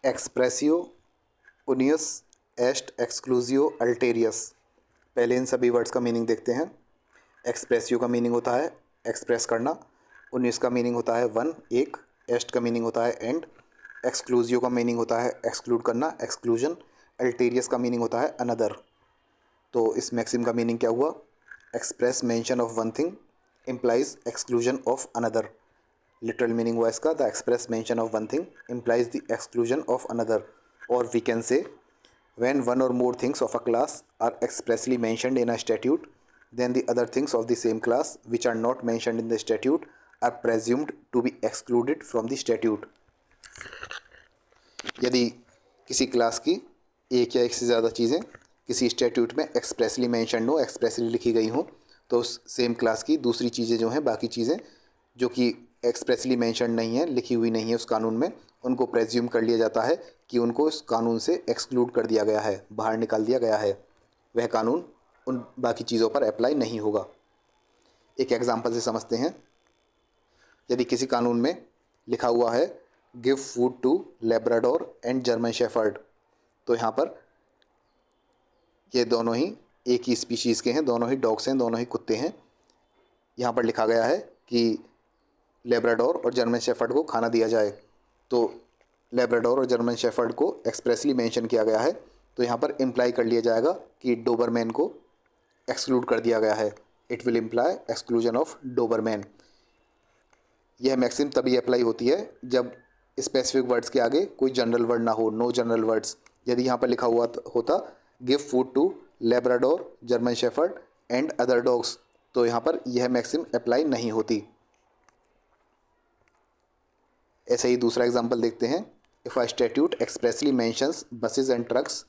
एक्सप्रेसियो, उनियस, एस्ट, एक्सक्लूसियो, अल्टेरियस। पहले इन सभी वर्ड्स का मीनिंग देखते हैं। एक्सप्रेसियो का मीनिंग होता है एक्सप्रेस करना, उनियस का मीनिंग होता है वन, एक, एस्ट का मीनिंग होता है एंड, एक्सक्लूसियो का मीनिंग होता है एक्सक्लूड करना, एक्सक्लूजन, अल्टेरियस का मीनिंग होता है अनदर। तो इस मैक्सिम का मीनिंग क्या हुआ? Express mention of one thing implies exclusion of another. Literal meaning हुआ इसका, the express mention of one thing implies the exclusion of another. और we can say when one or more things of a class are expressly mentioned in a statute, then the other things of the same class which are not mentioned in the statute are presumed to be excluded from the statute। यदि किसी class की एक या एक से ज़्यादा चीज़ें किसी स्टैट्यूट में एक्सप्रेसली मेंशनड हो, एक्सप्रेसली लिखी गई हों, तो उस सेम क्लास की दूसरी चीज़ें जो हैं, बाकी चीज़ें जो कि एक्सप्रेसली मेंशनड नहीं है, लिखी हुई नहीं है उस कानून में, उनको प्रेज्यूम कर लिया जाता है कि उनको उस कानून से एक्सक्लूड कर दिया गया है, बाहर निकाल दिया गया है, वह कानून उन बाकी चीज़ों पर अप्लाई नहीं होगा। एक एग्जांपल से समझते हैं। यदि किसी कानून में लिखा हुआ है give food to Labrador and German shepherd, तो यहाँ पर ये दोनों ही एक ही स्पीशीज़ के हैं, दोनों ही डॉग्स हैं, दोनों ही कुत्ते हैं। यहाँ पर लिखा गया है कि लेब्राडोर और जर्मन शेफर्ड को खाना दिया जाए, तो लेब्राडोर और जर्मन शेफर्ड को एक्सप्रेसली मेंशन किया गया है, तो यहाँ पर इम्प्लाई कर लिया जाएगा कि डोबरमैन को एक्सक्लूड कर दिया गया है। It will imply exclusion of Dobermann. यह मैक्सिम तभी अप्लाई होती है जब स्पेसिफिक वर्ड्स के आगे कोई जनरल वर्ड ना हो, नो जनरल वर्ड्स। यदि यहाँ पर लिखा हुआ होता give food to Labrador, German shepherd and other dogs, तो यहाँ पर यह मैक्सिम अप्लाई नहीं होती। ऐसे ही दूसरा एग्जांपल देखते हैं। If a statute expressly mentions buses and trucks,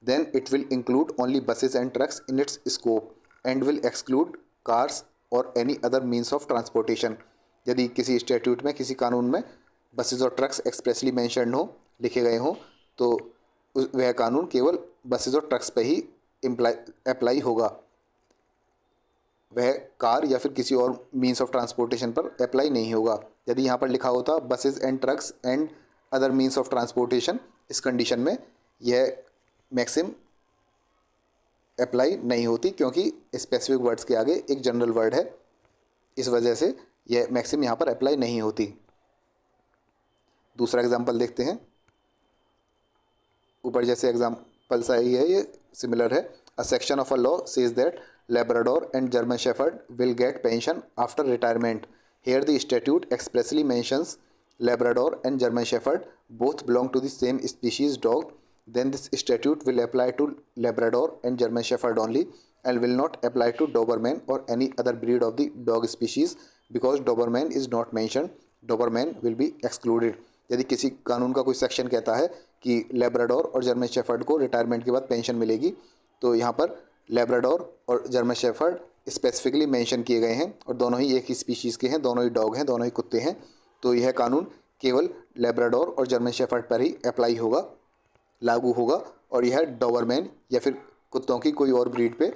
then it will include only buses and trucks in its scope and will exclude cars or any other means of transportation. यदि किसी statute में, किसी कानून में buses और trucks expressly mentioned हो, लिखे गए हों, तो वह कानून केवल बसेस और ट्रक्स पे ही अप्लाई होगा, वह कार या फिर किसी और मीन्स ऑफ ट्रांसपोर्टेशन पर अप्लाई नहीं होगा। यदि यहाँ पर लिखा होता buses and trucks and other means of transportation, इस कंडीशन में यह मैक्सिम अप्लाई नहीं होती, क्योंकि स्पेसिफिक वर्ड्स के आगे एक जनरल वर्ड है, इस वजह से यह मैक्सिम यहाँ पर अप्लाई नहीं होती। दूसरा एग्जांपल देखते हैं। ऊपर जैसे एग्जांपल सही है, ये सिमिलर है। A section of a law says that Labrador and German shepherd will get pension after retirement. Here the statute expressly mentions Labrador and German shepherd both belong to the same species dog, then this statute will apply to Labrador and German Shepherd only and will not apply to Doberman or any other breed of the dog species because Doberman is not mentioned. Doberman will be excluded। यदि किसी कानून का कोई section कहता है कि Labrador और German shepherd को रिटायरमेंट के बाद पेंशन मिलेगी, तो यहाँ पर लेब्राडोर और जर्मन शेफर्ड स्पेसिफिकली मेंशन किए गए हैं और दोनों ही एक ही स्पीशीज़ के हैं, दोनों ही डॉग हैं, दोनों ही कुत्ते हैं, तो यह कानून केवल लेब्राडोर और जर्मन शेफर्ड पर ही अप्लाई होगा, लागू होगा, और यह डोबरमैन या फिर कुत्तों की कोई और ब्रीड पे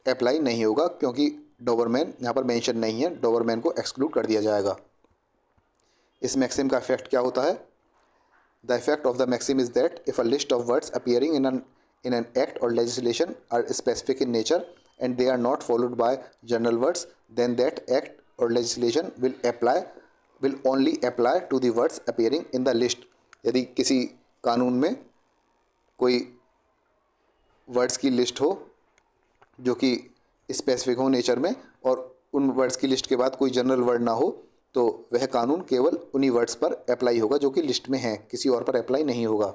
अप्लाई नहीं होगा, क्योंकि डोबरमैन यहाँ पर मेंशन नहीं है, डोबरमैन को एक्सक्लूड कर दिया जाएगा। इस मैक्सिम का इफेक्ट क्या होता है? The effect of the maxim is that if a list of words appearing in an act or legislation are specific in nature and they are not followed by general words, then that act or legislation will only apply to the words appearing in the list. यदि किसी कानून में कोई words की list हो जो कि specific हो नेचर में, और उन वर्ड्स की लिस्ट के बाद कोई जनरल वर्ड ना हो, तो वह कानून केवल उन्हीं वर्ड्स पर अप्लाई होगा जो कि लिस्ट में हैं, किसी और पर अप्लाई नहीं होगा।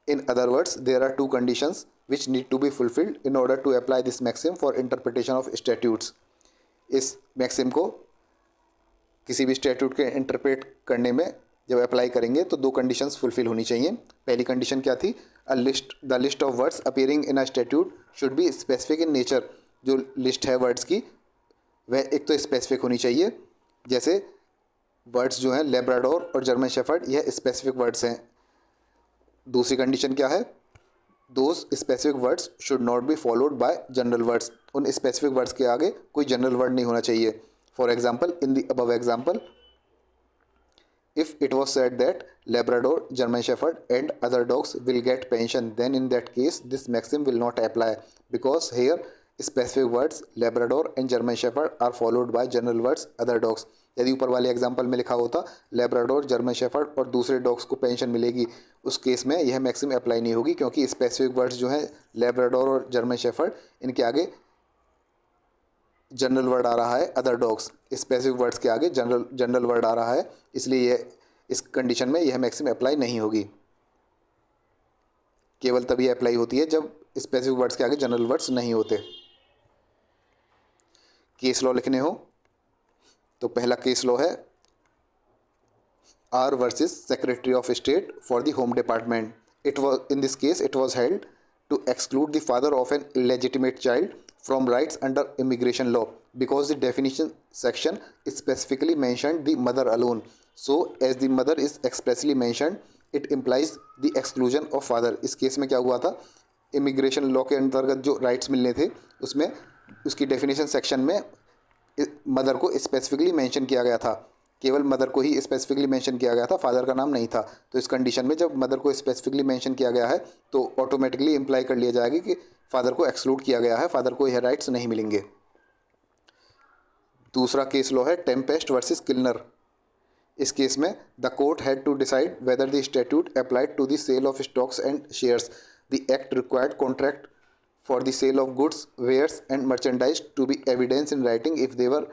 In other words there are two conditions which need to be fulfilled in order to apply this maxim for interpretation of statutes. इस मैक्सिम को किसी भी स्टैट्यूट के इंटरप्रेट करने में जब अप्लाई करेंगे तो दो कंडीशंस फुलफिल होनी चाहिए। पहली कंडीशन क्या थी? The list of words appearing in a statute should be specific in nature. जो लिस्ट है वर्ड्स की, वह एक तो स्पेसिफिक होनी चाहिए, जैसे वर्ड्स जो हैं लेब्राडोर और जर्मन शेफर्ड, यह स्पेसिफिक वर्ड्स हैं। दूसरी कंडीशन क्या है? Those specific words should not be followed by general words. उन स्पेसिफिक वर्ड्स के आगे कोई जनरल वर्ड नहीं होना चाहिए। For example, in the above example, If it was said that Labrador, German Shepherd and other dogs will get pension, then in that case this maxim will not apply, because here specific words Labrador and German Shepherd are followed by general words other dogs. यदि ऊपर वाले example में लिखा होता Labrador, German shepherd और दूसरे dogs को pension मिलेगी, उस केस में यह मैक्सिम अप्लाई नहीं होगी, क्योंकि स्पेसिफिक वर्ड्स जो हैं लेब्राडोर और जर्मन शेफर्ड, इनके आगे जनरल वर्ड आ रहा है अदर डॉग्स, स्पेसिफिक वर्ड्स के आगे जनरल वर्ड आ रहा है, इसलिए यह इस कंडीशन में यह मैक्सिम अप्लाई नहीं होगी। केवल तभी अप्लाई होती है जब स्पेसिफिक वर्ड्स के आगे जनरल वर्ड्स नहीं होते। केस लॉ लिखने हो तो पहला केस लॉ है R versus secretary of state for the home department. It was in this case it was held to exclude the father of an illegitimate child from rights under immigration law because the definition section specifically mentioned the mother alone. So as the mother is expressly mentioned, it implies the exclusion of father. इस केस में क्या हुआ था, immigration law के अंतर्गत जो rights मिलने थे उसमें उसकी डेफिनेशन सेक्शन में मदर को स्पेसिफिकली मेंशन किया गया था, केवल मदर को ही स्पेसिफिकली मेंशन किया गया था, फादर का नाम नहीं था। तो इस कंडीशन में जब मदर को स्पेसिफिकली मेंशन किया गया है तो ऑटोमेटिकली इम्प्लाई कर लिया जाएगा कि फादर को एक्सक्लूड किया गया है, फादर को यह राइट्स नहीं मिलेंगे। दूसरा केस लॉ है टेम्पेस्ट वर्सेस किल्नर। इस केस में the court had to decide whether the statute applied to the sale of stocks and shares. The act required contract for the sale of goods, wares and merchandise to be evidence in writing if they were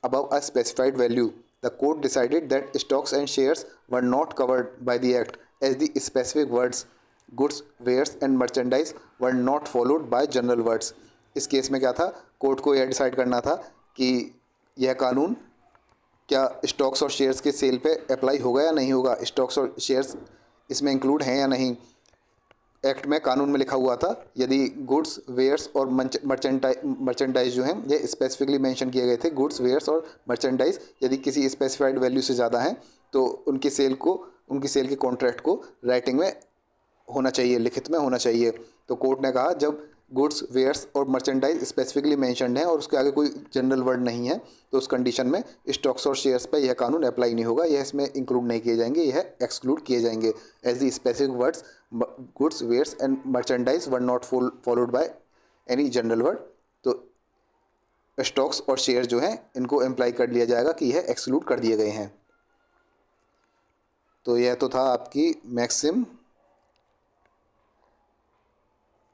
above a specified value. The court decided that stocks and shares were not covered by the act as the specific words goods, wares and merchandise were not followed by general words. इस केस में क्या था, court को यह decide करना था कि यह कानून क्या स्टॉक्स और शेयर्स के सेल पे अप्लाई होगा या नहीं होगा, स्टॉक्स और शेयर्स इसमें इंक्लूड हैं या नहीं। एक्ट में कानून में लिखा हुआ था यदि गुड्स, वेयर्स और मर्चेंडाइज जो हैं ये स्पेसिफिकली मेंशन किए गए थे, गुड्स, वेयर्स और मर्चेंडाइज यदि किसी स्पेसिफाइड वैल्यू से ज़्यादा हैं तो उनकी सेल के कॉन्ट्रैक्ट को राइटिंग में होना चाहिए, लिखित में होना चाहिए। तो कोर्ट ने कहा जब गुड्स, वेयर्स और मर्चेंडाइज स्पेसिफिकली मेंशनड है और उसके आगे कोई जनरल वर्ड नहीं है तो उस कंडीशन में स्टॉक्स और शेयर्स पे यह कानून अप्लाई नहीं होगा, यह इसमें इंक्लूड नहीं किए जाएंगे, यह एक्सक्लूड किए जाएंगे as the specific words goods, wares and merchandise were not followed by any general word. तो स्टॉक्स और शेयर जो हैं इनको एम्प्लाई कर लिया जाएगा कि यह एक्सक्लूड कर दिए गए हैं। तो यह तो था आपकी मैक्सिम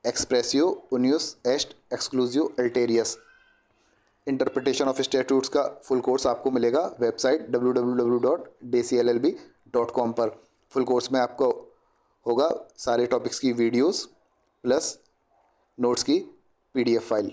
एक्सप्रेसियो उनियस एस्ट एक्सक्लूसिव अल्टेरियस। इंटरप्रिटेशन ऑफ स्टैट्यूट्स का फुल कोर्स आपको मिलेगा वेबसाइट www.dcllb.com पर। फुल कोर्स में आपको होगा सारे टॉपिक्स की वीडियोस प्लस नोट्स की PDF फाइल।